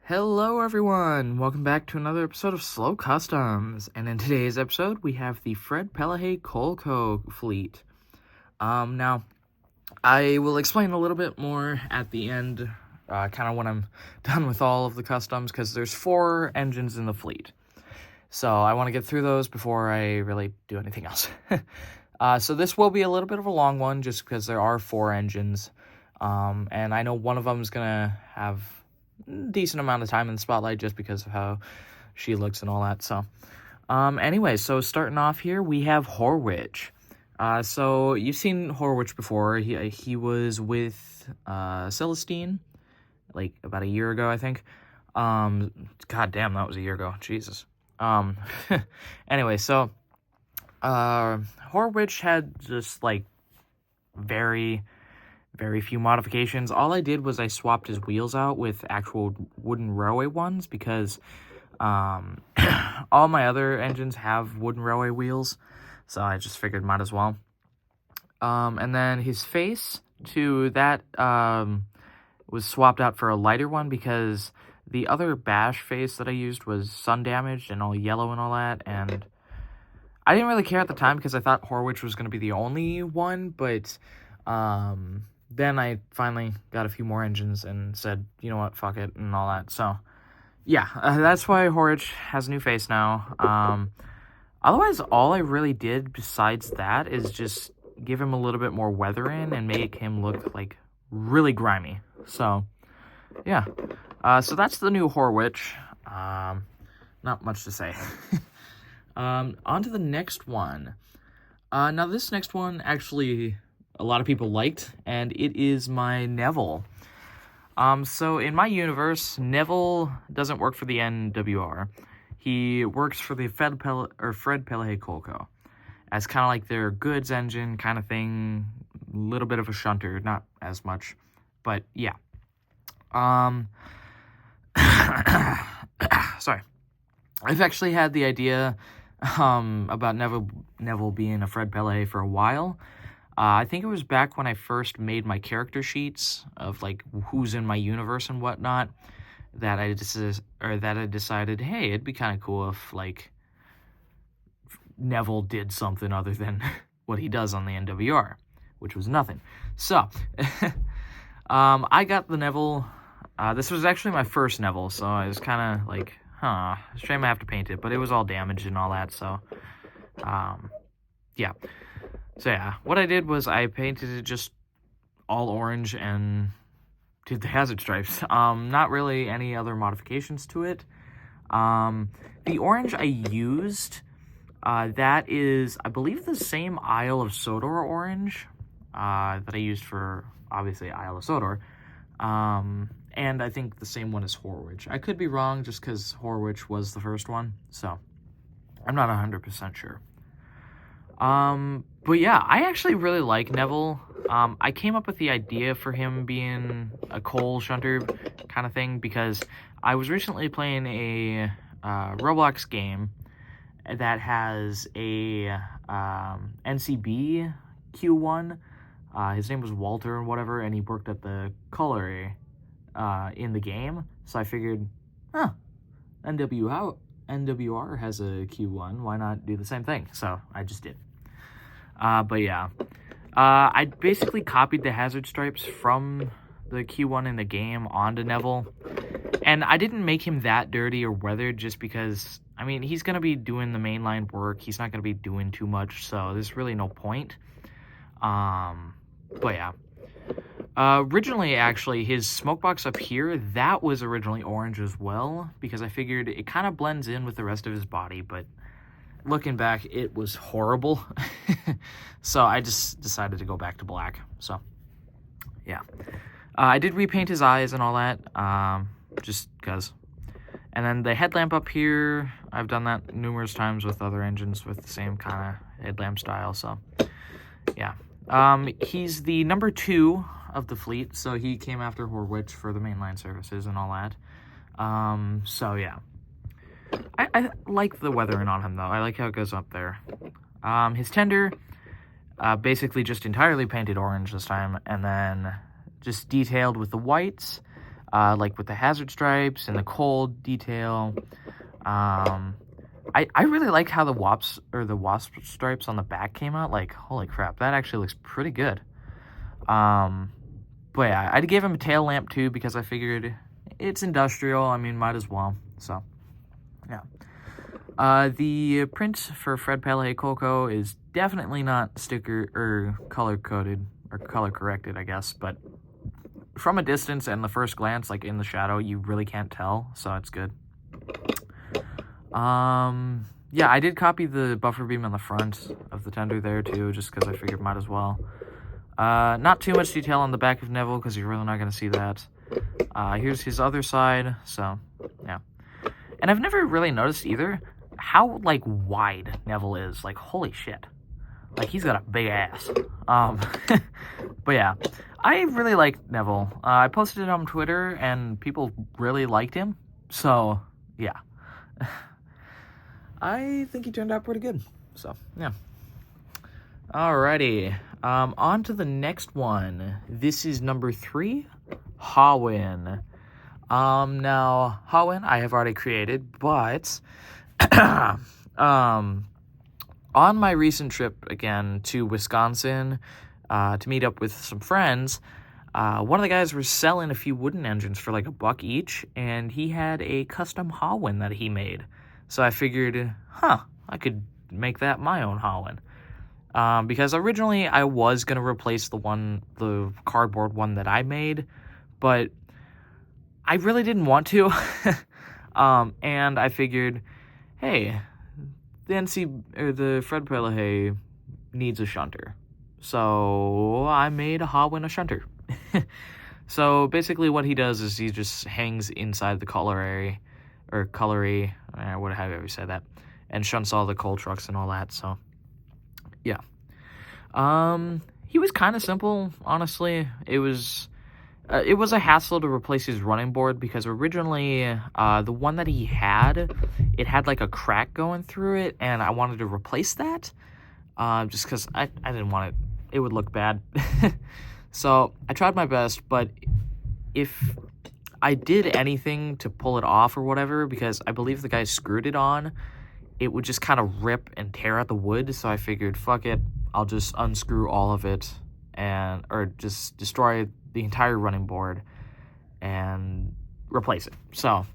Hello everyone, welcome back to another episode of Slow Customs, and in today's episode we have the Pelhay Coalco fleet. Now, I will explain a little bit more at the end, kind of when I'm done with all of the customs, because there's 4 engines in the fleet. So I want to get through those before I really do anything else. So this will be a little bit of a long one, just because there are 4 engines, and I know one of them is going to have decent amount of time in the spotlight just because of how she looks and all that. So anyway, so starting off here, we have Horitch. So you've seen Horitch before. He was with Celestine like about a year ago, I think. God damn, that was a year ago. Jesus. Anyway, so Horitch had just like very few modifications. All I did was I swapped his wheels out with actual wooden railway ones because all my other engines have wooden railway wheels, so I just figured might as well. And then his face to that was swapped out for a lighter one because the other bash face that I used was sun damaged and all yellow and all that, and I didn't really care at the time because I thought Horitch was going to be the only one, but then I finally got a few more engines and said, you know what, fuck it, and all that. So, yeah, that's why Horitch has a new face now. Otherwise, all I really did besides that is just give him a little bit more weathering and make him look, like, really grimy. So, yeah. So that's the new Horitch. Not much to say. On to the next one. Now, this next one actually a lot of people liked, and it is my Neville. So in my universe, Neville doesn't work for the NWR. He works for the Pelhay Coalco as kind of like their goods engine kind of thing, a little bit of a shunter, not as much, but yeah. Sorry. I've actually had the idea about Neville being a Pelhay for a while. I think it was back when I first made my character sheets of like who's in my universe and whatnot that I decided, hey, it'd be kind of cool if like Neville did something other than what he does on the NWR, which was nothing. So I got the Neville. This was actually my first Neville, so I was kind of like, shame I have to paint it, but it was all damaged and all that, so yeah. So yeah, what I did was I painted it just all orange and did the hazard stripes. Not really any other modifications to it. The orange I used, that is, I believe, the same Isle of Sodor orange that I used for, obviously, Isle of Sodor. And I think the same one as Horitch. I could be wrong just because Horitch was the first one, so I'm not 100% sure. But yeah, I actually really like Neville. I came up with the idea for him being a coal shunter kind of thing because I was recently playing a Roblox game that has a NCB Q1. His name was Walter and whatever, and he worked at the colliery in the game. So I figured, NWR has a Q1, why not do the same thing? So I just did. But yeah, I basically copied the hazard stripes from the Q1 in the game onto Neville, and I didn't make him that dirty or weathered just because, I mean, he's going to be doing the mainline work, he's not going to be doing too much, so there's really no point. But yeah. Originally, actually, his smoke box up here, that was originally orange as well, because I figured it kind of blends in with the rest of his body, but looking back, it was horrible. So I just decided to go back to black. So, yeah. I did repaint his eyes and all that, just because. And then the headlamp up here, I've done that numerous times with other engines with the same kind of headlamp style, so, yeah. He's the number 2 of the fleet, so he came after Horitch for the mainline services and all that. So, yeah. I like the weathering on him, though. I like how it goes up there. His tender, basically just entirely painted orange this time, and then just detailed with the whites. like with the hazard stripes and the cold detail. I really like how the wasp stripes on the back came out. Like, holy crap, that actually looks pretty good. But yeah, I gave him a tail lamp too because I figured it's industrial. I mean, might as well. So, yeah. The print for Fred Pelhay Coco is definitely not sticker or color coded or color corrected, I guess. But from a distance and the first glance, like in the shadow, you really can't tell. So it's good. Yeah, I did copy the buffer beam on the front of the tender there too, just because I figured might as well. Not too much detail on the back of Neville because you're really not going to see that. Here's his other side, so yeah. And I've never really noticed either how like wide Neville is. Like, holy shit. Like, he's got a big ass. But yeah, I really like Neville. I posted it on Twitter and people really liked him. So yeah. I think he turned out pretty good. So, yeah. Alrighty. On to the next one. This is number 3, Hawin. Now, Hawin I have already created, but on my recent trip again to Wisconsin to meet up with some friends, one of the guys was selling a few wooden engines for like $1 each, and he had a custom Hawin that he made. So I figured, I could make that my own Hawin. Because originally I was going to replace the cardboard one that I made, but I really didn't want to. And I figured, hey, the Fred Pelhay needs a shunter. So I made a Hawin a shunter. So basically what he does is he just hangs inside the colliery, whatever you say that, and shunts all the coal trucks and all that. So yeah, he was kind of simple, honestly. It was a hassle to replace his running board because originally the one that he had, it had like a crack going through it, and I wanted to replace that just because I didn't want it would look bad. So I tried my best, but if I did anything to pull it off or whatever, because I believe the guy screwed it on, it would just kind of rip and tear at the wood. So I figured, fuck it, I'll just unscrew all of it or just destroy the entire running board and replace it. So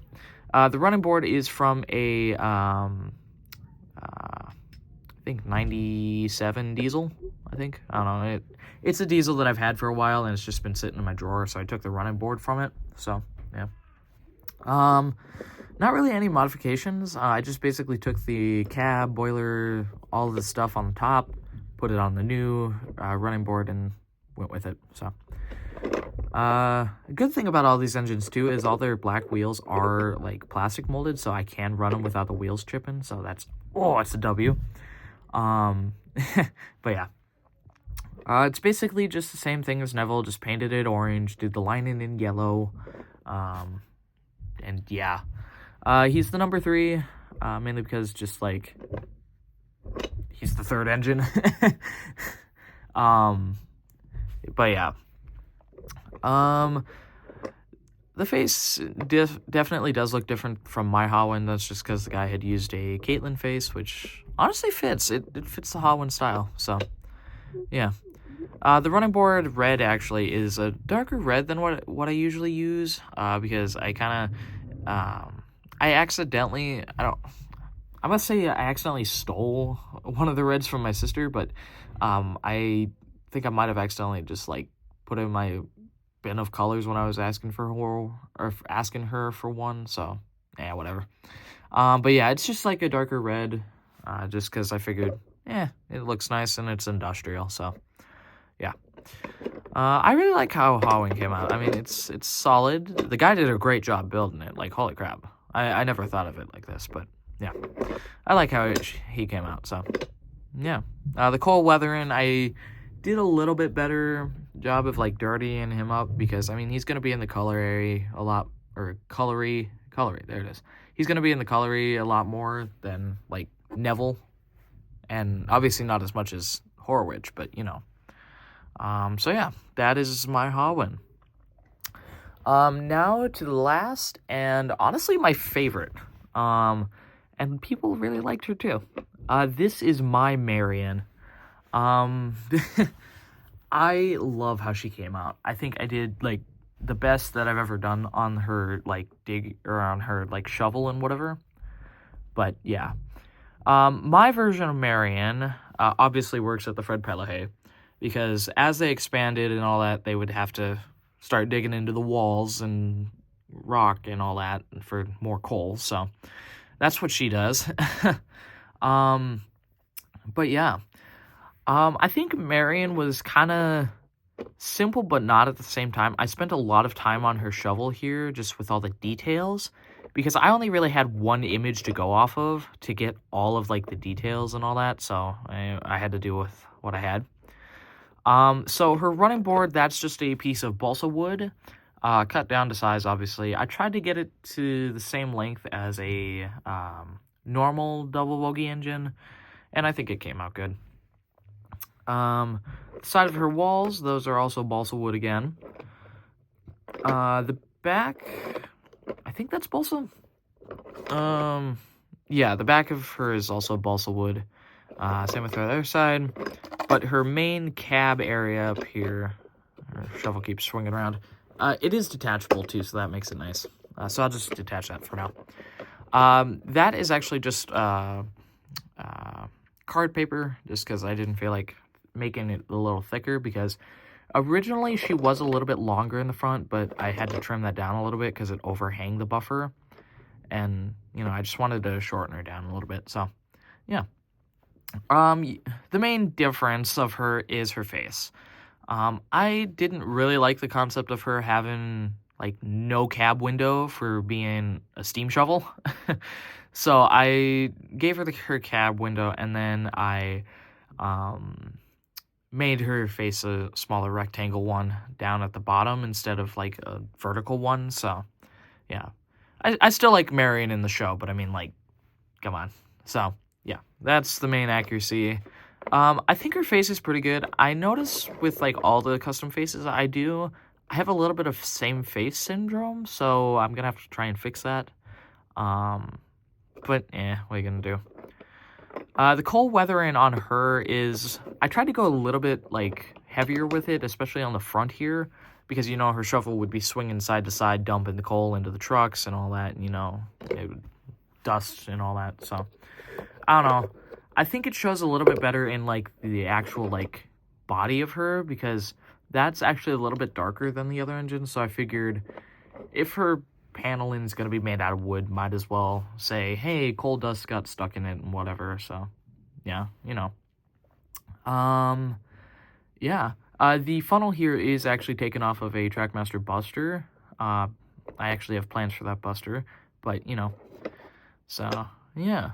the running board is from a I think 97 diesel. I don't know. It's a diesel that I've had for a while, and it's just been sitting in my drawer, so I took the running board from it. So yeah. Not really any modifications. I just basically took the cab, boiler, all of the stuff on the top, put it on the new running board, and went with it. So a good thing about all these engines too is all their black wheels are like plastic molded, so I can run them without the wheels chipping. So it's a W. But yeah. It's basically just the same thing as Neville, just painted it orange, did the lining in yellow, and yeah. He's the number 3, mainly because just, like, he's the 3rd engine. But yeah. The face definitely does look different from my Hawin. That's just because the guy had used a Caitlin face, which honestly fits. It fits the Hawin style, so yeah. The running board red actually is a darker red than what I usually use, because I kind of, I must say I accidentally stole one of the reds from my sister, but I think I might have accidentally just like put it in my bin of colors when I was asking her for one, so yeah, whatever. But yeah, it's just like a darker red, just because I figured, it looks nice and it's industrial, so yeah. I really like how Hawin came out. I mean, it's solid. The guy did a great job building it. Like, holy crap. I never thought of it like this, but yeah. I like how he came out, so yeah. The cold weathering, I did a little bit better job of like dirtying him up because, I mean, he's going to be in the colliery a lot, or colliery, there it is. He's going to be in the colliery a lot more than like Neville, and obviously not as much as Horitch, but you know. So yeah, that is my Hawin. Now to the last, and honestly my favorite. And people really liked her too. This is my Marion. Um, I love how she came out. I think I did, like, the best that I've ever done on her, like, dig, or on her, like, shovel and whatever. But, yeah. My version of Marion, obviously works at the Fred Pelhay, because as they expanded and all that, they would have to start digging into the walls and rock and all that for more coal, so that's what she does. But yeah. I think Marion was kind of simple, but not at the same time. I spent a lot of time on her shovel here, just with all the details, because I only really had one image to go off of to get all of, like, the details and all that, so I had to do with what I had. So her running board, that's just a piece of balsa wood, cut down to size, obviously. I tried to get it to the same length as a normal double bogey engine, and I think it came out good. The side of her walls, those are also balsa wood again. The back, I think that's balsa. Yeah, the back of her is also balsa wood. Same with her other side. But her main cab area up here, her shovel keeps swinging around. It is detachable too, so that makes it nice. So I'll just detach that for now. That is actually just card paper, just because I didn't feel like making it a little thicker, because originally she was a little bit longer in the front, but I had to trim that down a little bit because it overhang the buffer, and you know, I just wanted to shorten her down a little bit. So yeah. The main difference of her is her face. I didn't really like the concept of her having, like, no cab window for being a steam shovel. So I gave her her cab window, and then I made her face a smaller rectangle one down at the bottom instead of, like, a vertical one. So yeah, I still like Marion in the show, but I mean, like, come on. So yeah, that's the main accuracy. I think her face is pretty good. I notice with, like, all the custom faces I do, I have a little bit of same face syndrome, so I'm gonna have to try and fix that. But what are you gonna do? The coal weathering on her is, I tried to go a little bit, like, heavier with it, especially on the front here, because, you know, her shovel would be swinging side to side, dumping the coal into the trucks and all that, and, you know, it would dust and all that, so I don't know. I think it shows a little bit better in, like, the actual, like, body of her, because that's actually a little bit darker than the other engines, so I figured if her paneling is going to be made out of wood, might as well say, hey, coal dust got stuck in it and whatever, so yeah, you know. Yeah. The funnel here is actually taken off of a Trackmaster Buster. I actually have plans for that Buster, but, you know, so, yeah.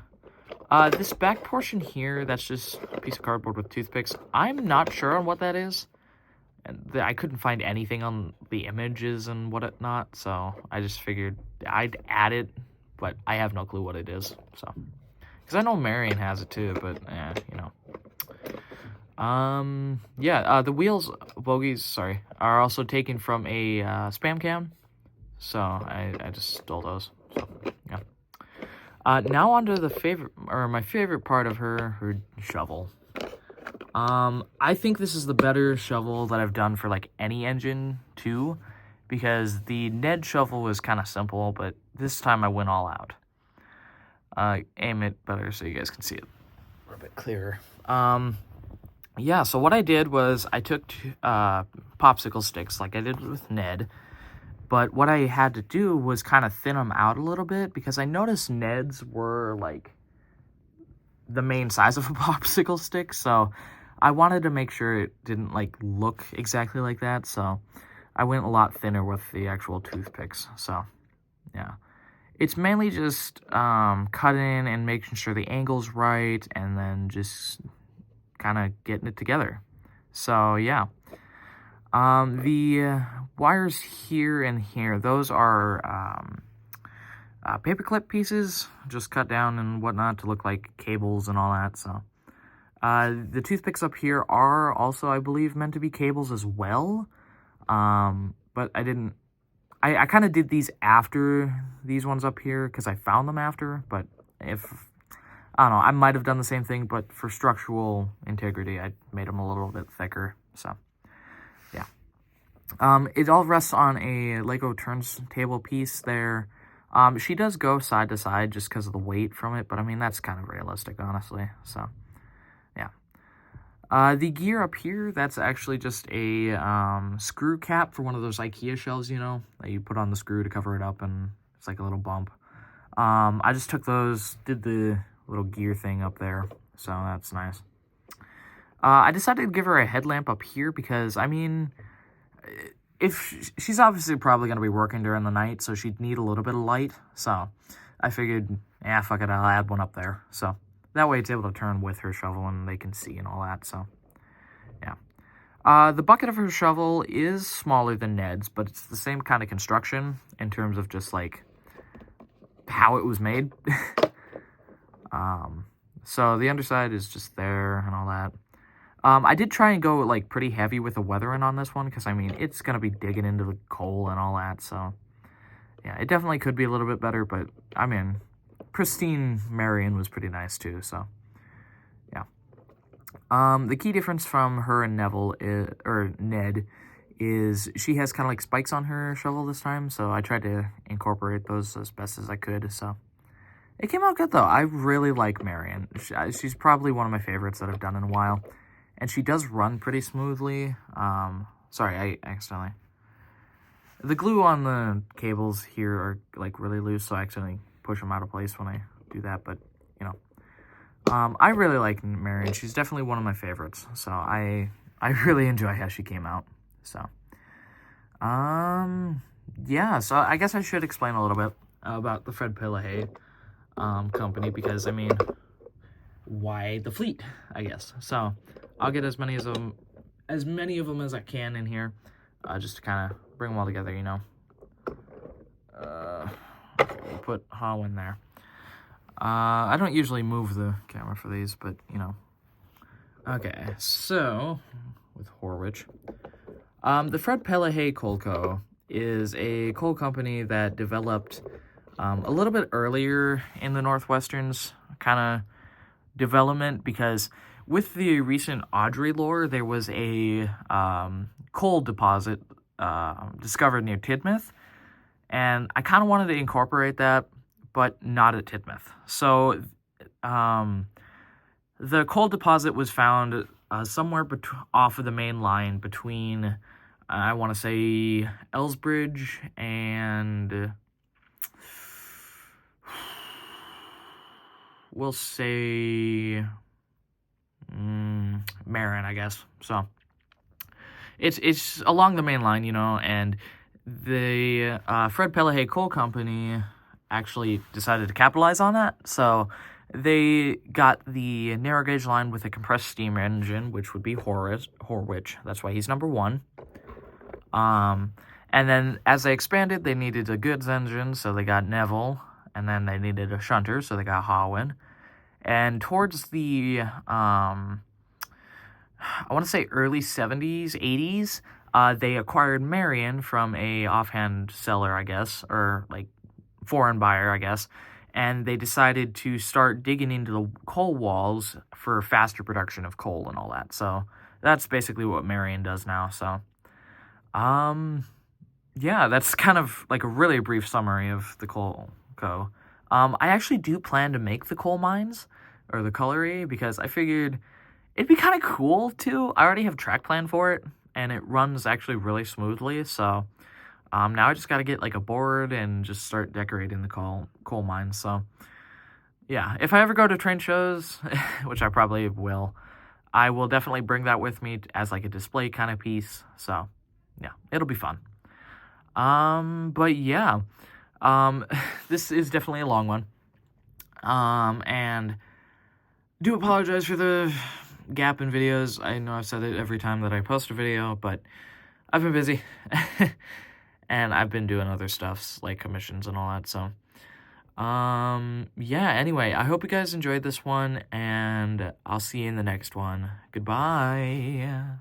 This back portion here, that's just a piece of cardboard with toothpicks. I'm not sure on what that is. And I couldn't find anything on the images and whatnot, so I just figured I'd add it, but I have no clue what it is, so. Because I know Marion has it too, but, you know. Yeah, the wheels, bogies, sorry, are also taken from a, Spam Cam, so I just stole those, so, yeah. Now onto the my favorite part of her shovel. I think this is the better shovel that I've done for, like, any engine too, because the Ned shovel was kind of simple, but this time I went all out. Aim it better so you guys can see it a little bit clearer. Yeah, so what I did was I took popsicle sticks like I did with Ned, but what I had to do was kind of thin them out a little bit, because I noticed Ned's were, like, the main size of a popsicle stick, so I wanted to make sure it didn't, like, look exactly like that, so I went a lot thinner with the actual toothpicks, so, yeah. It's mainly just cutting and making sure the angle's right, and then just kind of getting it together. So, yeah. The wires here and here, those are paperclip pieces, just cut down and whatnot to look like cables and all that, so. The toothpicks up here are also, I believe, meant to be cables as well, but I didn't I kind of did these after these ones up here because I found them after, but if, I don't know, I might have done the same thing, but for structural integrity, I made them a little bit thicker, so, yeah. It all rests on a Lego turntable piece there. She does go side to side just because of the weight from it, but I mean, that's kind of realistic, honestly, so, yeah. The gear up here, that's actually just a screw cap for one of those IKEA shelves, you know, that you put on the screw to cover it up, and it's like a little bump. I just took those, did the little gear thing up there, so that's nice. I decided to give her a headlamp up here because, I mean, if she's obviously probably going to be working during the night, so she'd need a little bit of light, so I figured, yeah, fuck it, I'll add one up there, so. That way it's able to turn with her shovel and they can see and all that, so, yeah. The bucket of her shovel is smaller than Ned's, but it's the same kind of construction in terms of just, like, how it was made. So the underside is just there and all that. I did try and go, like, pretty heavy with the weathering on this one because, I mean, it's going to be digging into the coal and all that, so, yeah, it definitely could be a little bit better, but, I mean, pristine Marion was pretty nice too, so yeah. The key difference from her and Neville or Ned is she has kind of like spikes on her shovel this time, so I tried to incorporate those as best as I could, so it came out good though. I really like Marion. She's probably one of my favorites that I've done in a while, and she does run pretty smoothly. Sorry, I accidentally, the glue on the cables here are like really loose, so I accidentally push them out of place when I do that, but, you know, I really like Marion. She's definitely one of my favorites, so I really enjoy how she came out, so, yeah, so I guess I should explain a little bit about the Fred Pelhay, company, because, I mean, why the fleet, I guess, so, I'll get as many of them as I can in here, just to kind of bring them all together, you know. Okay, we'll put Hawin there. I don't usually move the camera for these, but, you know. Okay, so, with Horitch. The Fred Pelhay Coal Co. is a coal company that developed a little bit earlier in the Northwestern's kind of development, because with the recent Audrey lore, there was a coal deposit discovered near Tidmouth, and I kind of wanted to incorporate that, but not at Tidmouth. So the coal deposit was found somewhere off of the main line between, I want to say, Ellsbridge and, we'll say, Marion, I guess. So it's along the main line, you know, and the Fred Pelhay Coal Company actually decided to capitalize on that. So they got the narrow gauge line with a compressed steam engine, which would be Horitch. That's why he's number one. And then as they expanded, they needed a goods engine, so they got Neville. And then they needed a shunter, so they got Hawin. And towards the, I want to say early 70s, 80s, they acquired Marion from a offhand seller, I guess, or like foreign buyer, I guess, and they decided to start digging into the coal walls for faster production of coal and all that. So that's basically what Marion does now. So, yeah, that's kind of like a really brief summary of the Coal Co. I actually do plan to make the coal mines or the colliery because I figured it'd be kind of cool too. I already have track plan for it, and it runs actually really smoothly. So now I just got to get like a board and just start decorating the coal mines. So yeah, if I ever go to train shows, which I probably will, I will definitely bring that with me as like a display kind of piece. So yeah, it'll be fun. But yeah, this is definitely a long one. And do apologize for the gap in videos. I know I've said it every time that I post a video, but I've been busy. And I've been doing other stuffs like commissions and all that, so yeah, anyway, I hope you guys enjoyed this one, and I'll see you in the next one. Goodbye.